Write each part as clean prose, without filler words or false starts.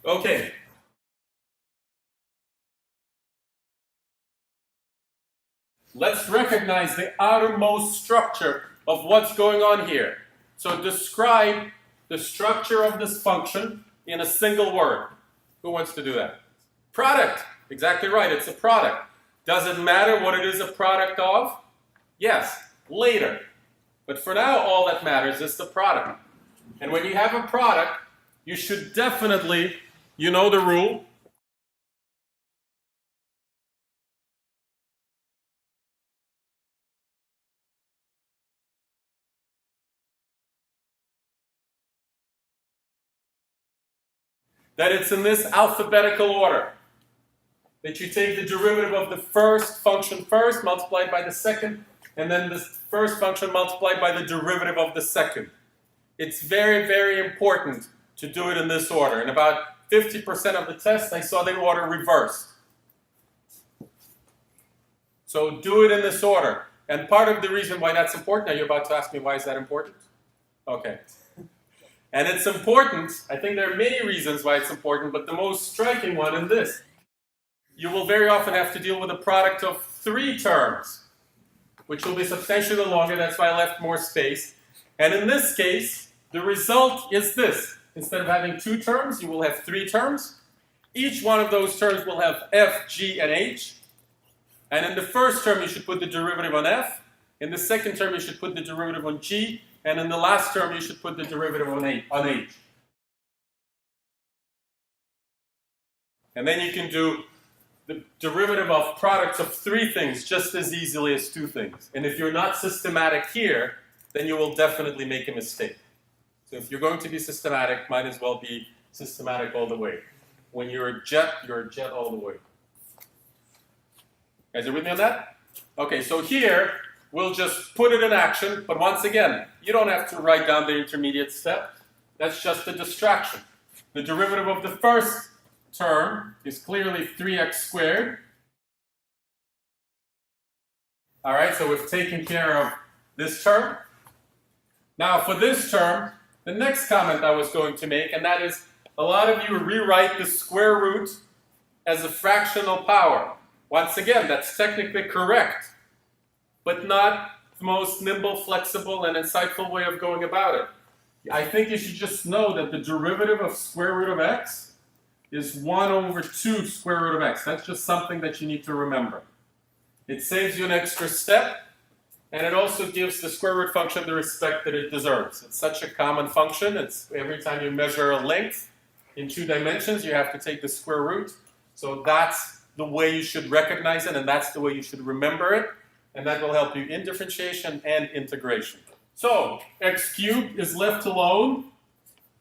Okay. Let's recognize the outermost structure of what's going on here. So describe the structure of this function in a single word. Who wants to do that? Product. Exactly right. It's a product. Does it matter what it is a product of? Yes, later. But for now, all that matters is the product. And when you have a product, you should definitely, you know the rule, that it's in this alphabetical order. That you take the derivative of the first function first, multiplied by the second, and then the first function multiplied by the derivative of the second. It's very, very important to do it in this order. In about 50% of the tests, I saw the order reversed. So do it in this order. And part of the reason why that's important, now you're about to ask me why is that important? Okay. And it's important, I think there are many reasons why it's important, but the most striking one is this. You will very often have to deal with a product of 3 terms, which will be substantially longer, that's why I left more space. And in this case, the result is this. Instead of having 2 terms, you will have 3 terms. Each one of those terms will have f, g, and h. And in the first term, you should put the derivative on f. In the second term, you should put the derivative on g. And in the last term, you should put the derivative on h. And then you can do the derivative of products of 3 things just as easily as 2 things. And if you're not systematic here, then you will definitely make a mistake. So if you're going to be systematic, might as well be systematic all the way. When you're a jet all the way. Guys, are with me on that? Okay, so here, we'll just put it in action, but once again, you don't have to write down the intermediate step. That's just a distraction. The derivative of the first term is clearly 3x squared. All right, so we've taken care of this term. Now for this term, the next comment I was going to make, and that is, a lot of you rewrite the square root as a fractional power. Once again, that's technically correct, but not the most nimble, flexible, and insightful way of going about it. I think you should just know that the derivative of square root of x is 1 over 2 square root of x. That's just something that you need to remember. It saves you an extra step, and it also gives the square root function the respect that it deserves. It's such a common function. It's every time you measure a length in 2 dimensions, you have to take the square root. So that's the way you should recognize it, and that's the way you should remember it. And that will help you in differentiation and integration. So x cubed is left alone.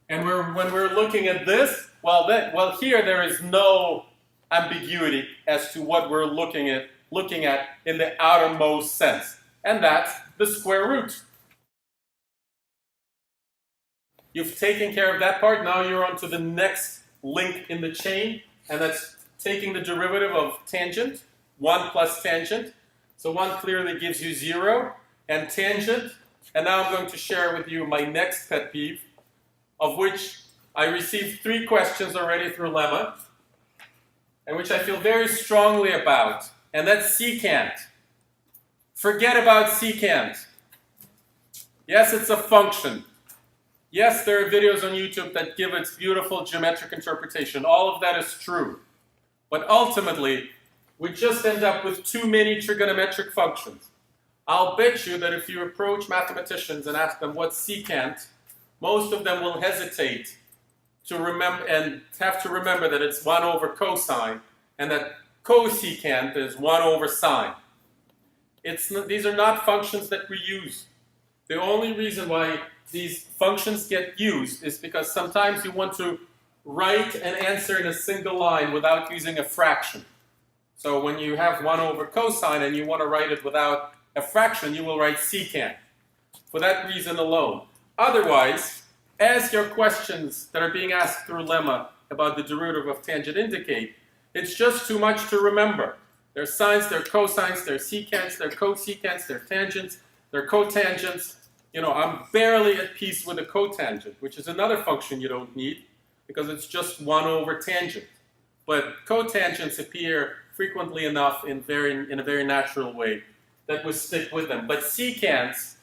And when we're looking at this, well, here there is no ambiguity as to what we're looking at in the outermost sense. And that's the square root. You've taken care of that part. Now you're on to the next link in the chain, and that's taking the derivative of tangent, 1 plus tangent. So 1 clearly gives you 0, and tangent. And now I'm going to share with you my next pet peeve, of which I received 3 questions already through Lemma, and which I feel very strongly about, and that's secant. Forget about secant. Yes, it's a function. Yes, there are videos on YouTube that give its beautiful geometric interpretation. All of that is true. But ultimately, we just end up with too many trigonometric functions. I'll bet you that if you approach mathematicians and ask them what's secant, most of them will hesitate to remember and have to remember that it's 1 over cosine, and that cosecant is 1 over sine. These are not functions that we use. The only reason why these functions get used is because sometimes you want to write an answer in a single line without using a fraction. So when you have 1 over cosine and you want to write it without a fraction, you will write secant. For that reason alone. Otherwise, as your questions that are being asked through Lemma about the derivative of tangent indicate, it's just too much to remember. There are sines, there are cosines, there are secants, there are cosecants, there are tangents, there are cotangents. You know, I'm barely at peace with a cotangent, which is another function you don't need, because it's just 1 over tangent. But cotangents appear frequently enough in a very natural way that we stick with them. But secants,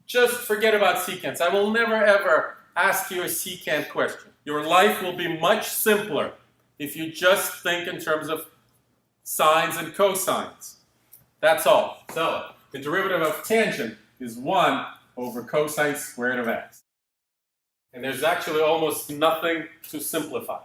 just forget about secants. I will never ever ask you a secant question. Your life will be much simpler if you just think in terms of sines and cosines. That's all. So the derivative of tangent is 1 over cosine squared of x. And there's actually almost nothing to simplify.